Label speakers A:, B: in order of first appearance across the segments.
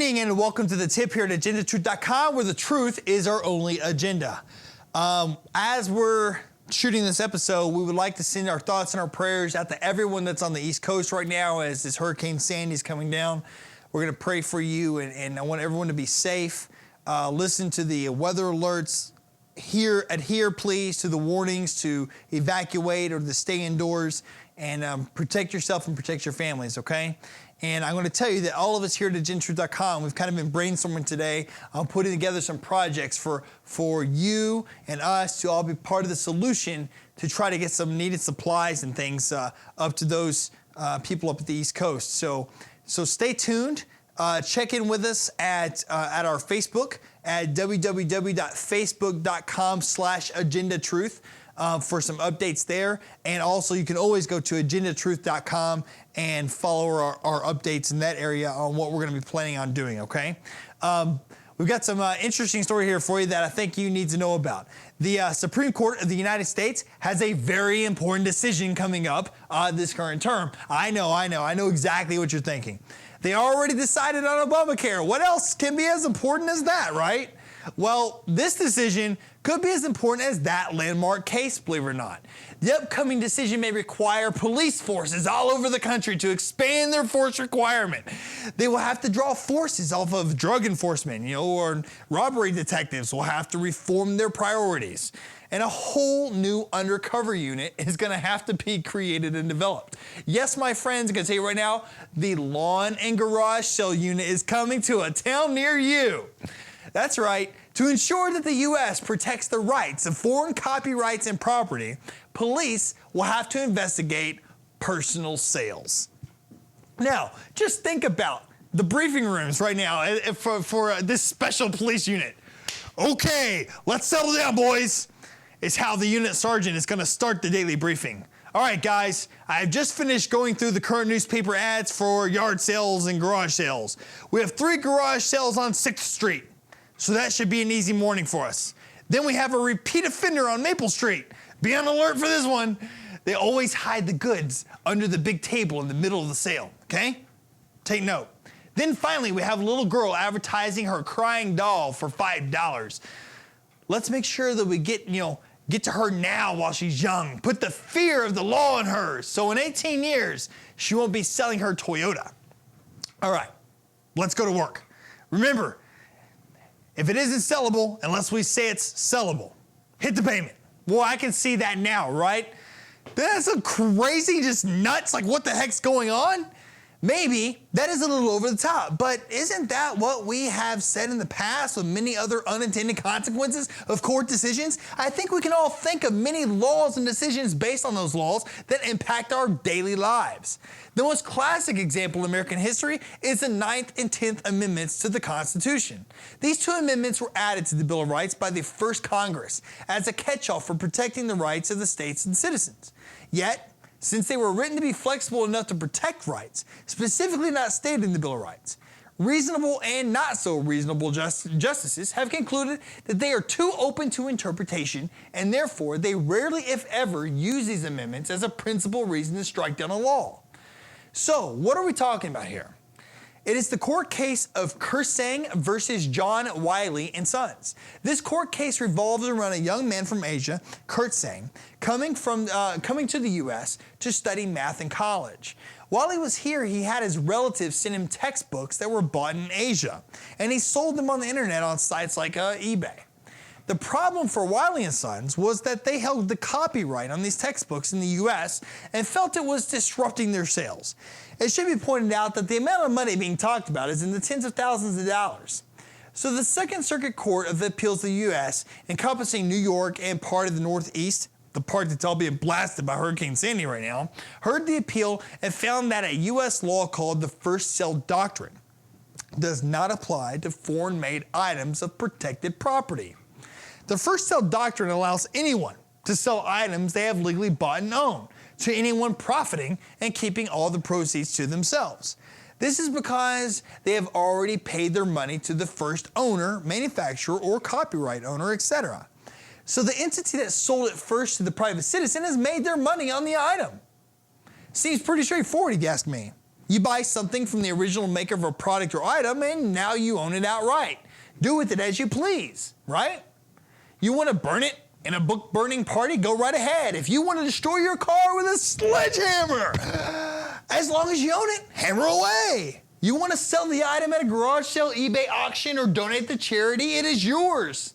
A: evening and welcome to The Tip here at agendatruth.com, where the truth is our only agenda. As we're shooting this episode, we would like to send our thoughts and our prayers out to everyone that's on the East Coast right now as this Hurricane Sandy is coming down. We're going to pray for you, and I want everyone to be safe. Listen to the weather alerts. Adhere, please, to the warnings to evacuate or to stay indoors, and protect yourself and protect your families, okay? And I'm going to tell you that all of us here at agendatruth.com, we've kind of been brainstorming today on putting together some projects for you and us to all be part of the solution to try to get some needed supplies and things up to those people up at the East Coast. So stay tuned. Check in with us at our Facebook at www.facebook.com/agendatruth. For some updates there. And also you can always go to agendatruth.com and follow our updates in that area on what we're going to be planning on doing, okay? We've got some interesting story here for you that I think you need to know about. The Supreme Court of the United States has a very important decision coming up this current term. I know exactly what you're thinking. They already decided on Obamacare. What else can be as important as that, right? Well, this decision could be as important as that landmark case, believe it or not. The upcoming decision may require police forces all over the country to expand their force requirement. They will have to draw forces off of drug enforcement, or robbery detectives will have to reform their priorities. And a whole new undercover unit is going to have to be created and developed. Yes, my friends, I can tell you right now, the lawn and garage sale unit is coming to a town near you. That's right. To ensure that the U.S. protects the rights of foreign copyrights and property, police will have to investigate personal sales. Now, just think about the briefing rooms right now for this special police unit. Okay, let's settle down, boys. It's how the unit sergeant is going to start the daily briefing. All right, guys, I've just finished going through the current newspaper ads for yard sales and garage sales. We have 3 garage sales on 6th Street. So that should be an easy morning for us. Then we have a repeat offender on Maple Street. Be on alert for this one. They always hide the goods under the big table in the middle of the sale, okay? Take note. Then finally, we have a little girl advertising her crying doll for $5. Let's make sure that we get to her now while she's young. Put the fear of the law in her, so in 18 years, she won't be selling her Toyota. All right, let's go to work. Remember, if it isn't sellable, unless we say it's sellable, hit the payment. Well, I can see that now, right? That's a crazy, just nuts, like what the heck's going on? Maybe that is a little over the top, but isn't that what we have said in the past with many other unintended consequences of court decisions? I think we can all think of many laws and decisions based on those laws that impact our daily lives. The most classic example in American history is the 9th and 10th Amendments to the Constitution. These 2 amendments were added to the Bill of Rights by the first Congress as a catch-all for protecting the rights of the states and citizens. Yet, since they were written to be flexible enough to protect rights, specifically not stated in the Bill of Rights, reasonable and not so reasonable justices have concluded that they are too open to interpretation, and therefore they rarely, if ever, use these amendments as a principal reason to strike down a law. So, what are we talking about here? It is the court case of Kursang versus John Wiley and Sons. This court case revolves around a young man from Asia, Kursang, coming to the U.S. to study math in college. While he was here, he had his relatives send him textbooks that were bought in Asia, and he sold them on the internet on sites like eBay. The problem for Wiley and Sons was that they held the copyright on these textbooks in the U.S. and felt it was disrupting their sales. It should be pointed out that the amount of money being talked about is in the tens of thousands of dollars. So the Second Circuit Court of Appeals of the U.S., encompassing New York and part of the Northeast, the part that's all being blasted by Hurricane Sandy right now, heard the appeal and found that a U.S. law called the first sale doctrine does not apply to foreign-made items of protected property. The first sale doctrine allows anyone to sell items they have legally bought and owned to anyone profiting and keeping all the proceeds to themselves. This is because they have already paid their money to the first owner, manufacturer, or copyright owner, etc. So the entity that sold it first to the private citizen has made their money on the item. Seems pretty straightforward, if you ask me. You buy something from the original maker of a product or item, and now you own it outright. Do with it as you please, right? You want to burn it in a book burning party? Go right ahead. If you want to destroy your car with a sledgehammer, as long as you own it, hammer away. You want to sell the item at a garage sale, eBay auction, or donate to charity, it is yours.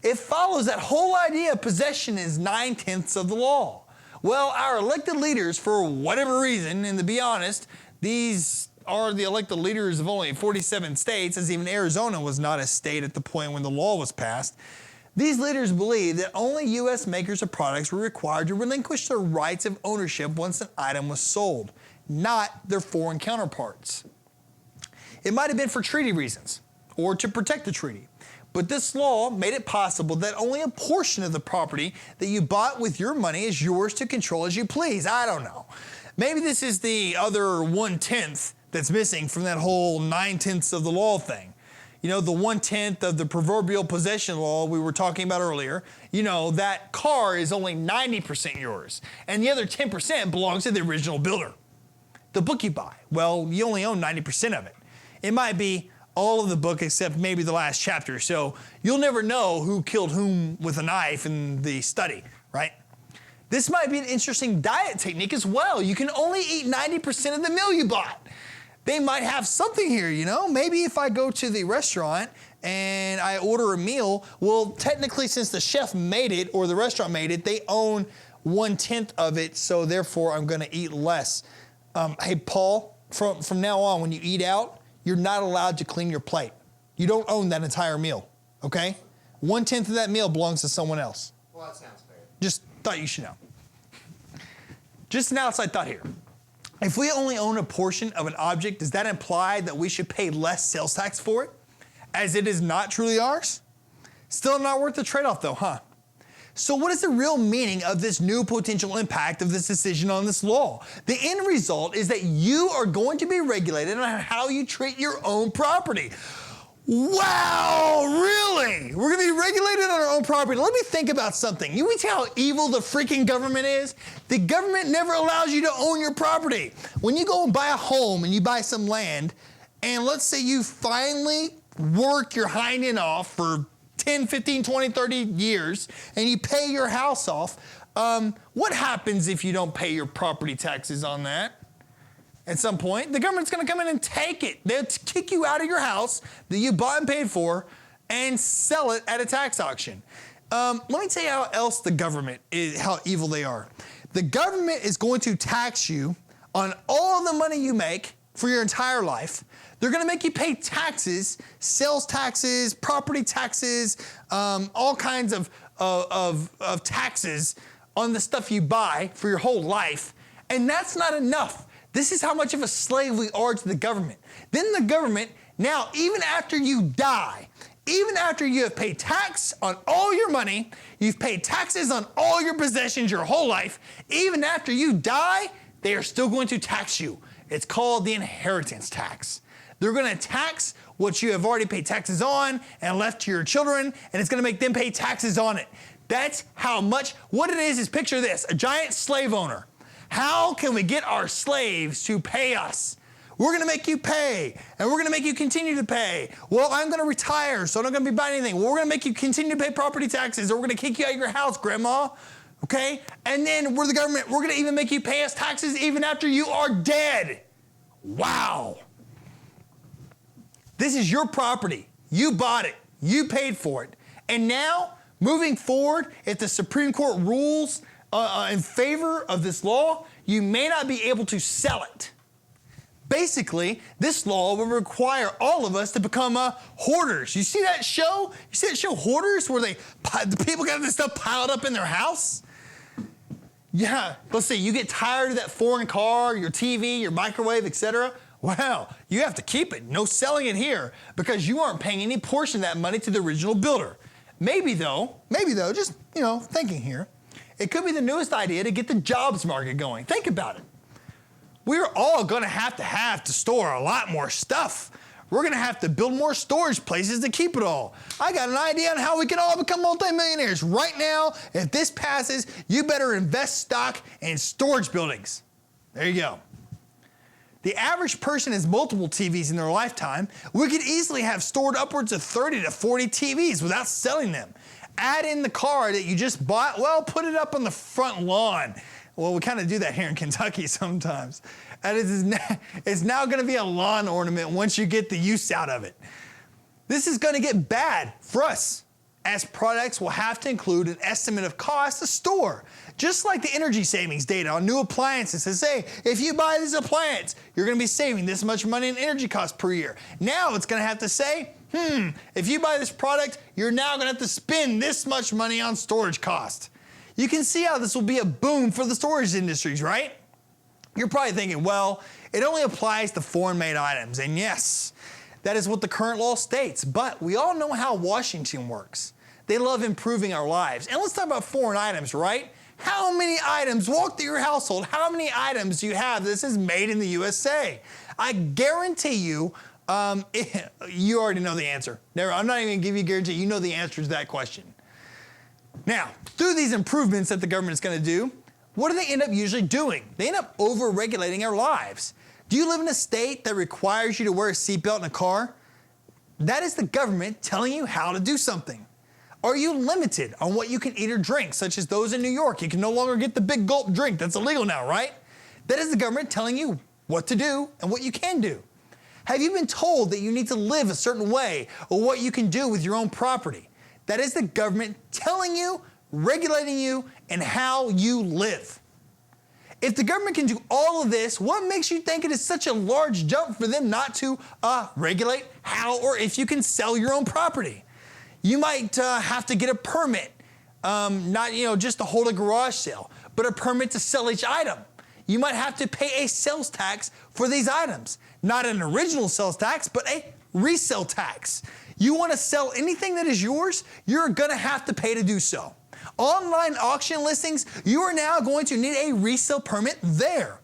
A: It follows that whole idea of possession is 9/10 of the law. Well, our elected leaders, for whatever reason, and to be honest, these are the elected leaders of only 47 states, as even Arizona was not a state at the point when the law was passed. These leaders believe that only U.S. makers of products were required to relinquish their rights of ownership once an item was sold, not their foreign counterparts. It might have been for treaty reasons or to protect the treaty, but this law made it possible that only a portion of the property that you bought with your money is yours to control as you please. I don't know. Maybe this is the other 1/10 that's missing from that whole 9/10 of the law thing. You know, the 1/10 of the proverbial possession law we were talking about earlier, you know, that car is only 90% yours, and the other 10% belongs to the original builder. The book you buy, well, you only own 90% of it. It might be all of the book except maybe the last chapter, so you'll never know who killed whom with a knife in the study, right? This might be an interesting diet technique as well. You can only eat 90% of the meal you bought. They might have something here, you know? Maybe if I go to the restaurant and I order a meal, well, technically since the chef made it or the restaurant made it, they own 1/10 of it, so therefore I'm gonna eat less. Hey, Paul, from now on, when you eat out, you're not allowed to clean your plate. You don't own that entire meal, okay? 1/10 of that meal belongs to someone else.
B: Well, that sounds fair.
A: Just thought you should know. Just an outside thought here. If we only own a portion of an object, does that imply that we should pay less sales tax for it, as it is not truly ours? Still not worth the trade-off though, huh? So what is the real meaning of this new potential impact of this decision on this law? The end result is that you are going to be regulated on how you treat your own property. Wow, really? We're gonna be regulated on our own property. Let me think about something. You see how evil the freaking government is? The government never allows you to own your property. When you go and buy a home and you buy some land, and let's say you finally work your hind end off for 10, 15, 20, 30 years, and you pay your house off, what happens if you don't pay your property taxes on that? At some point, the government's gonna come in and take it. They'll kick you out of your house that you bought and paid for and sell it at a tax auction. Let me tell you how else the government is, how evil they are. The government is going to tax you on all the money you make for your entire life. They're gonna make you pay taxes, sales taxes, property taxes, all kinds of taxes on the stuff you buy for your whole life. And that's not enough. This is how much of a slave we are to the government. Then the government, now even after you die, even after you have paid tax on all your money, you've paid taxes on all your possessions your whole life, even after you die, they are still going to tax you. It's called the inheritance tax. They're gonna tax what you have already paid taxes on and left to your children, and it's gonna make them pay taxes on it. That's how much, what it is picture this, a giant slave owner. How can we get our slaves to pay us? We're gonna make you pay, and we're gonna make you continue to pay. Well, I'm gonna retire, so I'm not gonna be buying anything. Well, we're gonna make you continue to pay property taxes, or we're gonna kick you out of your house, Grandma, okay? And then we're the government, we're gonna even make you pay us taxes even after you are dead. Wow. This is your property. You bought it, you paid for it. And now, moving forward, if the Supreme Court rules in favor of this law, you may not be able to sell it. Basically, this law will require all of us to become hoarders. You see that show? You see that show Hoarders, where the people got this stuff piled up in their house? Yeah, let's say you get tired of that foreign car, your TV, your microwave, etc. Well, you have to keep it. No selling it here, because you aren't paying any portion of that money to the original builder. Maybe though, just, thinking here, it could be the newest idea to get the jobs market going. Think about it. We're all gonna have to store a lot more stuff. We're gonna have to build more storage places to keep it all. I got an idea on how we can all become multimillionaires. Right now, if this passes, you better invest stock in storage buildings. There you go. The average person has multiple TVs in their lifetime. We could easily have stored upwards of 30 to 40 TVs without selling them. Add in the car that you just bought, well, put it up on the front lawn. Well, we kind of do that here in Kentucky sometimes. And it's now going to be a lawn ornament once you get the use out of it. This is going to get bad for us, as products will have to include an estimate of cost to store. Just like the energy savings data on new appliances says, hey, if you buy this appliance, you're going to be saving this much money in energy costs per year. Now it's going to have to say, if you buy this product, you're now going to have to spend this much money on storage cost. You can see how this will be a boom for the storage industries, right? You're probably thinking, well, it only applies to foreign-made items. And yes, that is what the current law states. But we all know how Washington works. They love improving our lives. And let's talk about foreign items, right? How many items walk through your household? How many items do you have this is made in the USA? I guarantee you, you already know the answer. I'm not even going to give you a guarantee. You know the answer to that question. Now, through these improvements that the government is going to do, what do they end up usually doing? They end up over-regulating our lives. Do you live in a state that requires you to wear a seatbelt in a car? That is the government telling you how to do something. Are you limited on what you can eat or drink, such as those in New York? You can no longer get the big gulp drink. That's illegal now, right? That is the government telling you what to do and what you can do. Have you been told that you need to live a certain way or what you can do with your own property? That is the government telling you, regulating you, and how you live. If the government can do all of this, what makes you think it is such a large jump for them not to regulate how or if you can sell your own property? You might have to get a permit, not just to hold a garage sale, but a permit to sell each item. You might have to pay a sales tax for these items. Not an original sales tax, but a resale tax. You want to sell anything that is yours, you're going to have to pay to do so. Online auction listings, you are now going to need a resale permit there.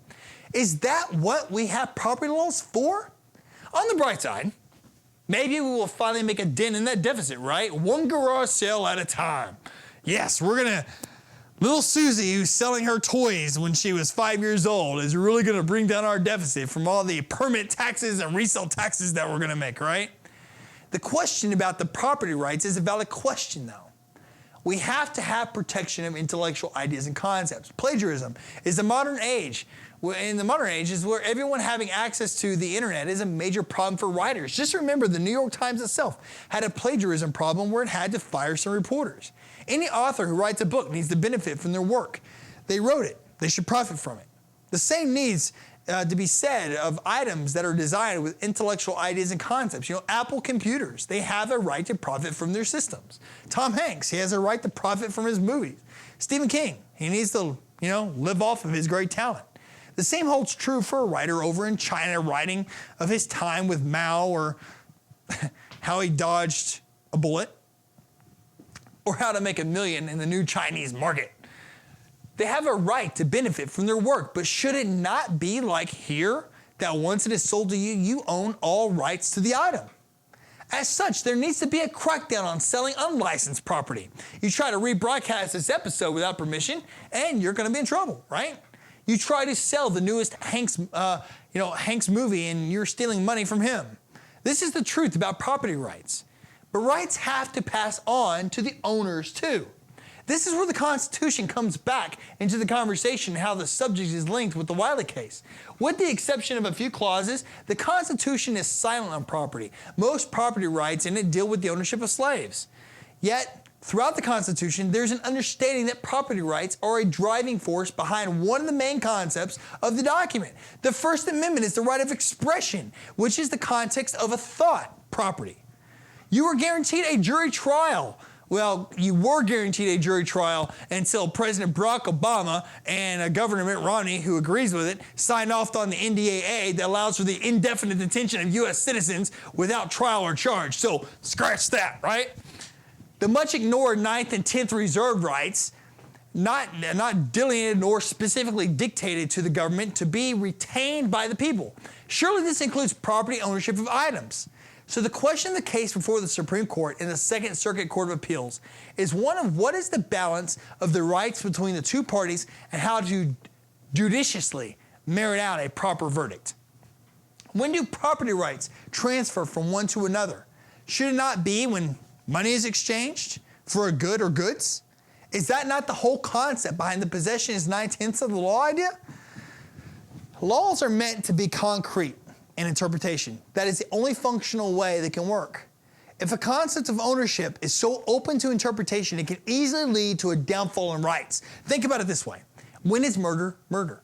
A: Is that what we have property laws for? On the bright side, maybe we will finally make a dent in that deficit, right? One garage sale at a time. Yes, we're going to... Little Susie, who's selling her toys when she was 5 years old, is really going to bring down our deficit from all the permit taxes and resale taxes that we're going to make, right? The question about the property rights is a valid question, though. We have to have protection of intellectual ideas and concepts. Plagiarism is the modern age. In the modern age is where everyone having access to the internet is a major problem for writers. Just remember, the New York Times itself had a plagiarism problem where it had to fire some reporters. Any author who writes a book needs to benefit from their work. They wrote it. They should profit from it. The same needs to be said of items that are designed with intellectual ideas and concepts. Apple computers, they have a right to profit from their systems. Tom Hanks, he has a right to profit from his movies. Stephen King, he needs to, live off of his great talent. The same holds true for a writer over in China writing of his time with Mao or how he dodged a bullet or how to make $1 million in the new Chinese market. They have a right to benefit from their work, but should it not be like here that once it is sold to you, you own all rights to the item? As such, there needs to be a crackdown on selling unlicensed property. You try to rebroadcast this episode without permission, and you're going to be in trouble, right? You try to sell the newest Hanks movie, and you're stealing money from him. This is the truth about property rights. But rights have to pass on to the owners too. This is where the Constitution comes back into the conversation, how the subject is linked with the Wiley case. With the exception of a few clauses, the Constitution is silent on property. Most property rights in it deal with the ownership of slaves. Yet, throughout the Constitution, there's an understanding that property rights are a driving force behind one of the main concepts of the document. The First Amendment is the right of expression, which is the context of a thought, property. You are guaranteed a jury trial. Well, you were guaranteed a jury trial until President Barack Obama and Governor Mitt Romney, who agrees with it, signed off on the NDAA that allows for the indefinite detention of U.S. citizens without trial or charge. So scratch that, right? The much ignored 9th and 10th reserved rights, not delineated nor specifically dictated to the government to be retained by the people. Surely this includes property ownership of items. So the question of the case before the Supreme Court and the Second Circuit Court of Appeals is one of what is the balance of the rights between the two parties and how to judiciously merit out a proper verdict. When do property rights transfer from one to another? Should it not be when money is exchanged for a good or goods? Is that not the whole concept behind the possession is 9/10 of the law idea? Laws are meant to be concrete in interpretation. That is the only functional way they can work. If a concept of ownership is so open to interpretation, it can easily lead to a downfall in rights. Think about it this way. When is murder murder?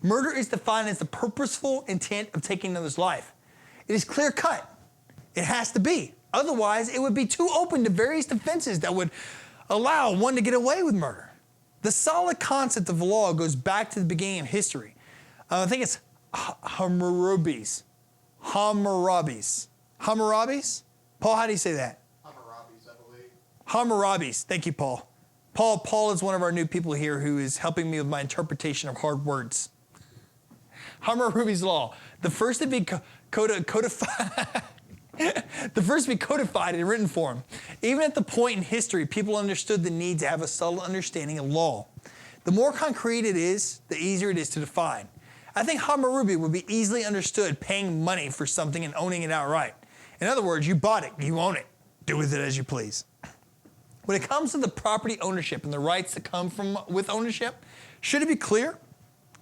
A: Murder is defined as the purposeful intent of taking another's life. It is clear cut. It has to be. Otherwise, it would be too open to various defenses that would allow one to get away with murder. The solid concept of the law goes back to the beginning of history. I think it's Hammurabi's. Hammurabi's? Paul, how do you say that?
B: Hammurabi's, I believe.
A: Hammurabi's. Thank you, Paul. Paul is one of our new people here who is helping me with my interpretation of hard words. Hammurabi's law. The first to be codified. The first to be codified in written form. Even at the point in history, people understood the need to have a subtle understanding of law. The more concrete it is, the easier it is to define. I think Hammurabi would be easily understood paying money for something and owning it outright. In other words, you bought it, you own it. Do with it as you please. When it comes to the property ownership and the rights that come with ownership, should it be clear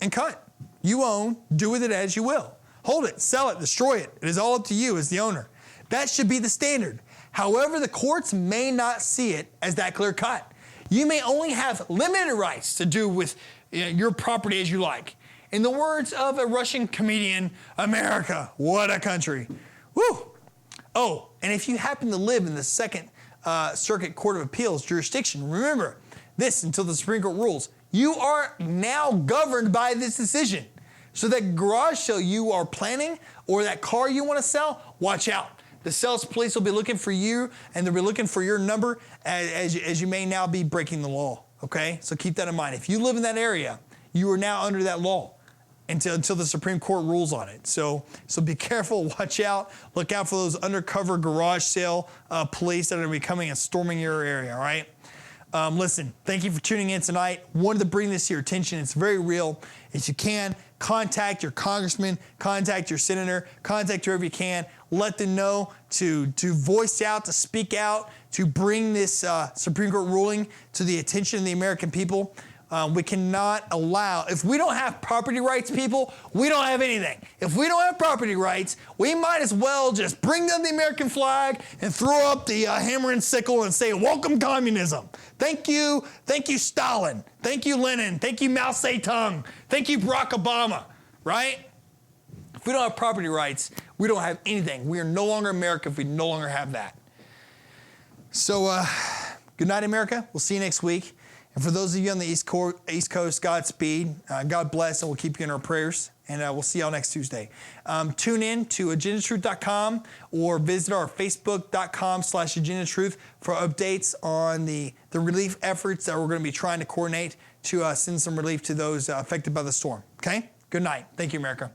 A: and cut? You own, do with it as you will. Hold it, sell it, destroy it. It is all up to you as the owner. That should be the standard. However, the courts may not see it as that clear cut. You may only have limited rights to do with your property as you like. In the words of a Russian comedian, America, what a country. Woo! Oh, and if you happen to live in the Second Circuit Court of Appeals jurisdiction, remember this until the Supreme Court rules. You are now governed by this decision. So that garage sale you are planning or that car you want to sell, watch out. The sales police will be looking for you and they'll be looking for your number as you may now be breaking the law, okay? So keep that in mind. If you live in that area, you are now under that law until the Supreme Court rules on it. So be careful, watch out, look out for those undercover garage sale police that are going to be coming and storming your area, all right? Listen, thank you for tuning in tonight. Wanted to bring this to your attention. It's very real. If you can, contact your congressman, contact your senator, contact whoever you can. Let them know to voice out, to speak out, to bring this Supreme Court ruling to the attention of the American people. We cannot allow, if we don't have property rights, people, we don't have anything. If we don't have property rights, we might as well just bring down the American flag and throw up the hammer and sickle and say, welcome communism. Thank you Stalin. Thank you Lenin. Thank you Mao Zedong. Thank you Barack Obama, right? If we don't have property rights, we don't have anything. We are no longer America if we no longer have that. So good night, America. We'll see you next week. And for those of you on the East Coast, Godspeed. God bless, and we'll keep you in our prayers. And we'll see y'all next Tuesday. Tune in to agendatruth.com or visit our facebook.com/agendatruth for updates on the relief efforts that we're going to be trying to coordinate to send some relief to those affected by the storm. Okay? Good night. Thank you, America.